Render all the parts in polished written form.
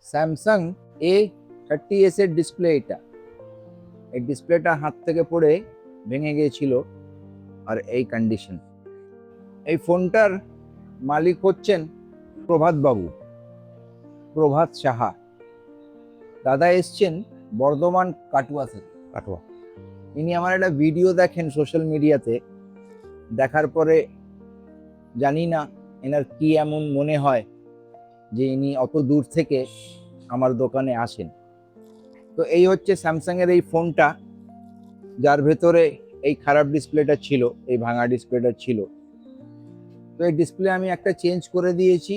Samsung A30s এর display এটা। এই ডিসপ্লেটা হাত থেকে পড়ে ভেঙে গিয়েছিল আর এই কন্ডিশন। এই ফোনটার মালিক হচ্ছেন প্রভাত বাবু, প্রভাত সাহা। দাদা এসছেন বর্ধমান কাটুয়া থেকে। ইনি আমার একটা ভিডিও দেখেন সোশ্যাল মিডিয়াতে, দেখার পরে জানি না এনার কি এমন মনে হয় যে ইনি অত দূর থেকে আমার দোকানে আসেন। তো এই হচ্ছে স্যামসাং এর এই ফোনটা, যার ভেতরে এই খারাপ ডিসপ্লেটা ছিল, এই ভাঙা ডিসপ্লেটা ছিল। তো এই ডিসপ্লে আমি একটা চেঞ্জ করে দিয়েছি।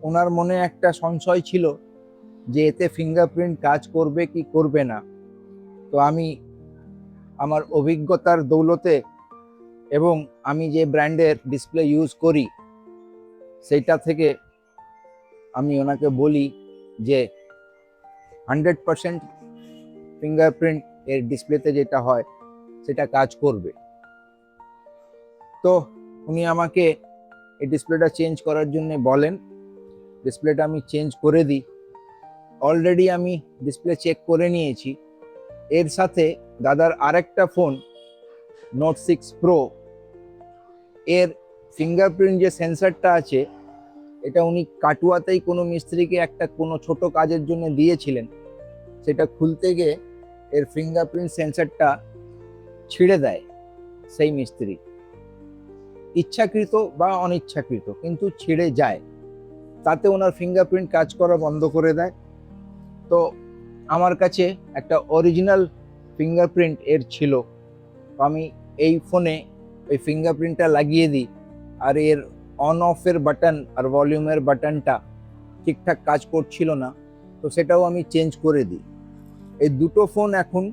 ওনার মনে একটা সংশয় ছিল যে এতে ফিঙ্গারপ্রিন্ট কাজ করবে কি করবে না। তো আমি আমার অভিজ্ঞতার দৌলতে এবং আমি যে ব্র্যান্ডের ডিসপ্লে ইউজ করি সেইটা থেকে আমি ওনাকে বলি যে 100% ফিঙ্গারপ্রিন্ট এর ডিসপ্লেতে যেটা হয় সেটা কাজ করবে। তো উনি আমাকে এই ডিসপ্লেটা চেঞ্জ করার জন্য বলেন। ডিসপ্লেটা আমি চেঞ্জ করে দিই। অলরেডি আমি ডিসপ্লে চেক করে নিয়েছি। এর সাথে দাদার আরেকটা ফোন নোট 6 প্রো, এর ফিঙ্গারপ্রিন্ট যে সেন্সরটা আছে এটা উনি কাটুয়াতেই কোনো মিস্ত্রিকে একটা কোনো ছোট কাজের জন্য দিয়েছিলেন। সেটা খুলতে গিয়ে এর ফিঙ্গারপ্রিন্ট সেন্সরটা ছিঁড়ে দেয় সেই মিস্ত্রি, ইচ্ছাকৃত বা অনিচ্ছাকৃত, কিন্তু ছিঁড়ে যায়। তাতে ওনার ফিঙ্গারপ্রিন্ট কাজ করা বন্ধ করে দেয়। তো আমার কাছে একটা অরিজিনাল ফিঙ্গারপ্রিন্ট এর ছিল। আমি এই ফোনে ওই ফিঙ্গারপ্রিন্টটা লাগিয়ে দিই, আর এর অন অফের বাটন আর ভলিউমের বাটনটা ঠিকঠাক কাজ করছিল না, তো সেটাও আমি চেঞ্জ করে দিই। এই দুটো ফোন এখন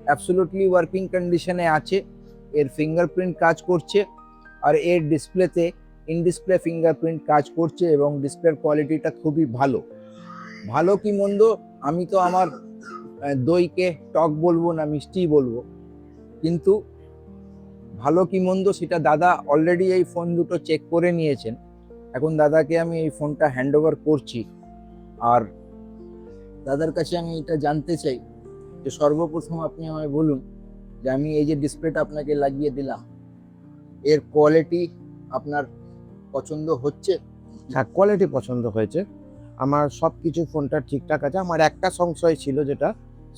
অ্যাবসলিউটলি ওয়ার্কিং কন্ডিশনে আছে। এর ফিঙ্গারপ্রিন্ট কাজ করছে আর এর ডিসপ্লেতে ইন ডিসপ্লে ফিঙ্গারপ্রিন্ট কাজ করছে এবং ডিসপ্লের কোয়ালিটিটা খুবই ভালো। ভালো কি মন্দ আমি তো আমার দইকে টক বলবো না মিষ্টি বলবো, কিন্তু ভালো কি মন্দ সেটা দাদা অলরেডি এই ফোন দুটো চেক করে নিয়েছেন। এখন দাদাকে আমি এই ফোনটা হ্যান্ড ওভার করছি। আর দাদার কাছে আমি এটা জানতে চাই যে সর্বপ্রথম আপনি আমায় বলুন যে আমি এই যে ডিসপ্লেটা আপনাকে লাগিয়ে দিলাম, এর কোয়ালিটি আপনার পছন্দ হচ্ছে? হ্যাঁ, কোয়ালিটি পছন্দ হয়েছে আমার, সব কিছু ফোনটা ঠিকঠাক আছে। আমার একটা সংশয় ছিল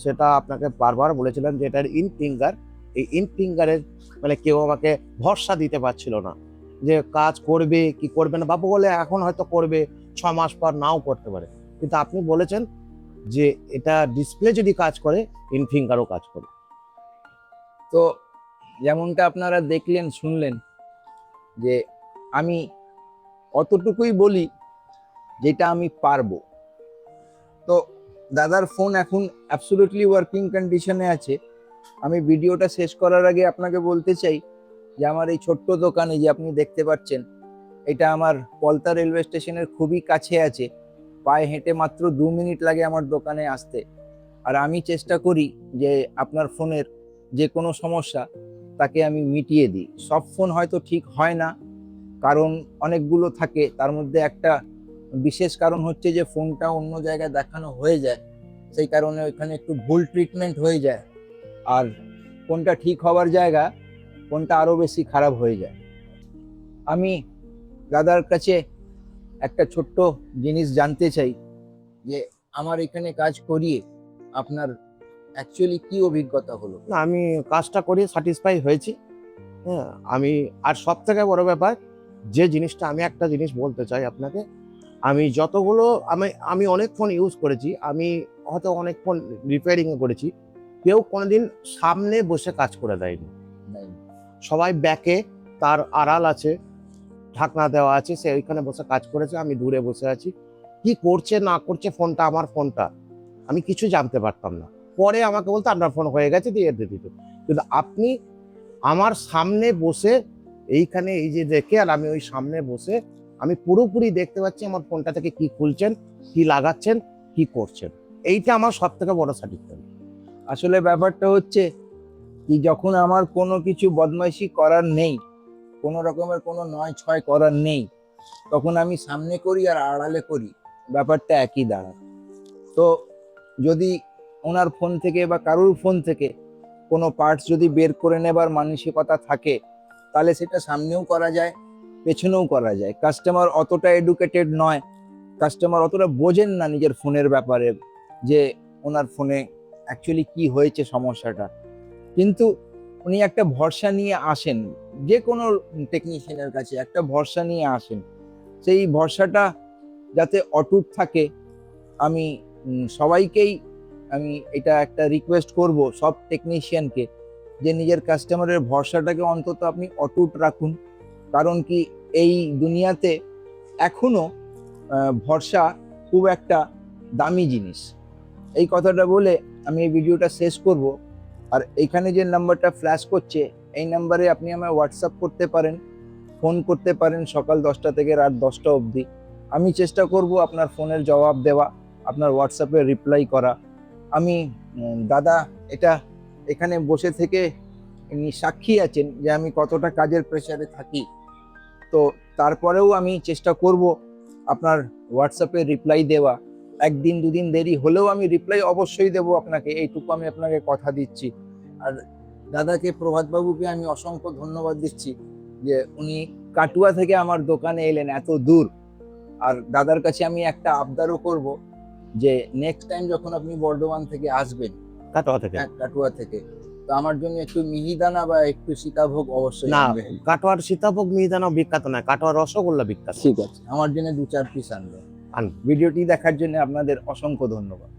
সেটা আপনাকে বারবার বলেছিলাম যে এটার ইন ফিঙ্গার, এই ইন ফিঙ্গারের মানে কেউ আমাকে ভরসা দিতে পারছিল না যে কাজ করবে কি করবে না। বাবু বলে এখন হয়তো করবে, 6 মাস পর নাও করতে পারে, কিন্তু আপনি বলেছেন যে এটা ডিসপ্লে যদি কাজ করে ইন ফিঙ্গারও কাজ করে। তো যেমনটা আপনারা দেখলেন শুনলেন যে আমি অতটুকুই বলি যেটা আমি পারবো। তো দাদার ফোন এখন অ্যাবসলিউটলি ওয়ার্কিং কন্ডিশনে আছে। আমি ভিডিওটা শেষ করার আগে আপনাকে বলতে চাই যে আমার এই ছোট্ট দোকানে যে আপনি দেখতে পাচ্ছেন, এটা আমার পলতা রেলওয়ে স্টেশনের খুবই কাছে আছে। পায়ে হেঁটে মাত্র 2 মিনিট লাগে আমার দোকানে আসতে। আর আমি চেষ্টা করি যে আপনার ফোনের যে কোনো সমস্যা তাকে আমি মিটিয়ে দিই। সব ফোন হয়তো ঠিক হয় না, কারণ অনেকগুলো থাকে। তার মধ্যে একটা বিশেষ কারণ হচ্ছে যে ফোনটা অন্য জায়গায় দেখানো হয়ে যায়, সেই কারণে ওইখানে একটু ভুল ট্রিটমেন্ট হয়ে যায়। আর ফোনটা ঠিক হওয়ার জায়গা ফোনটা আরো বেশি খারাপ হয়ে যায়। আমি দাদার কাছে একটা ছোট্ট জিনিস জানতে চাই যে আমার এখানে কাজ করিয়ে আপনার অ্যাকচুয়ালি কি অভিজ্ঞতা হলো? না, আমি কাজটা করে স্যাটিসফাই হয়েছি। হ্যাঁ, আমি আর সব থেকে বড় ব্যাপার যে জিনিসটা, আমি একটা জিনিস বলতে চাই আপনাকে, আমি যতগুলো আমি অনেক ফোন ইউজ করেছি, আমি হয়তো অনেক ফোন রিপেয়ারিংও করেছি, কেউ কোনোদিন সামনে বসে কাজ করে দেয়নি। সবাই ব্যাকে, তার আড়াল আছে, ঢাকনা দেওয়া আছে, সে ওইখানে বসে কাজ করেছে, আমি দূরে বসে আছি। কি করছে না করছে ফোনটা, আমার ফোনটা আমি কিছু জানতে পারতাম না। পরে আমাকে বলতো আপনার ফোন হয়ে গেছে, দিয়ে দিত। কিন্তু আপনি আমার সামনে বসে এইখানে এই যে দেখে, আর আমি ওই সামনে বসে আমি পুরোপুরি দেখতে পাচ্ছি আমার ফোনটা থেকে কি খুলছেন, কি লাগাচ্ছেন, কি করছেন। এইটা আমার সব থেকে বড় সার্টিফিকেট। আসলে ব্যাপারটা হচ্ছে কি, যখন আমার কোনো কিছু বদমাইশি করার নেই, কোনো রকমের কোনো নয় ছয় করার নেই, তখন আমি সামনে করি আর আড়ালে করি, ব্যাপারটা একই দাঁড়ায়। তো যদি ওনার ফোন থেকে বা কারোর ফোন থেকে কোনো পার্টস যদি বের করে নেবার মানসিকতা থাকে, তাহলে সেটা সামনেও করা যায়, পেছনেও করা যায়। কাস্টমার অতটা এডুকেটেড নয়, কাস্টমার অতটা বোঝেন না নিজের ফোনের ব্যাপারে, যে ওনার ফোনে অ্যাকচুয়ালি কি হয়েছে সমস্যাটা। কিন্তু উনি একটা ভরসা নিয়ে আসেন, যে কোনো টেকনিশিয়ানের কাছে একটা ভরসা নিয়ে আসেন। সেই ভরসাটা যাতে অটুট থাকে, আমি সবাইকেই আমি এটা একটা রিকোয়েস্ট করব সব টেকনিশিয়ানকে, যে নিজের কাস্টমারের ভরসাটাকে অন্তত আপনি অটুট রাখুন। কারণ কি, এই দুনিয়াতে এখনো ভরসা খুব একটা দামি জিনিস। এই কথাটা বলে আমি এই ভিডিওটা শেষ করব। আর এইখানে যে নাম্বারটা ফ্ল্যাশ করছে, এই নাম্বারে আপনি আমায় হোয়াটসঅ্যাপ করতে পারেন, ফোন করতে পারেন সকাল 10টা থেকে রাত 10টা অবধি। আমি চেষ্টা করব আপনার ফোনের জবাব দেওয়া, আপনার হোয়াটসঅ্যাপে রিপ্লাই করা। আমি দাদা এটা এখানে বসে থেকে ইনি সাক্ষী আছেন যে আমি কতটা কাজের প্রেসারে থাকি। তো তারপরেও আমি চেষ্টা করব আপনার হোয়াটসঅ্যাপে রিপ্লাই দেওয়া। একদিন দুদিন দেরি হলেও আমি রিপ্লাই অবশ্যই দেবো আপনাকে, এইটুকু আমি আপনাকে কথা দিচ্ছি। আর দাদাকে, প্রভাতবাবুকে আমি অসংখ্য ধন্যবাদ দিচ্ছি যে উনি কাটুয়া থেকে আমার দোকানে এলেন এত দূর। আর দাদার কাছে আমি একটা আবদারও করব যে নেক্সট টাইম যখন আপনি বর্ধমান থেকে আসবেন, কাটোয়া থেকে। কাটুয়া থেকে, তো আমার জন্য একটু মিহিদানা বা একটু সীতাভোগ অবশ্যই না, আনবেন। কাটোয়ার সীতাভোগ মিহিদানা বিখ্যাত নয়, কাটোয়ার রসগোল্লা বিখ্যাত। ঠিক আছে, আমার জন্য 2-4 পিস আনবেন। আনবো। ভিডিওটি দেখার জন্য আপনাদের অসংখ্য ধন্যবাদ।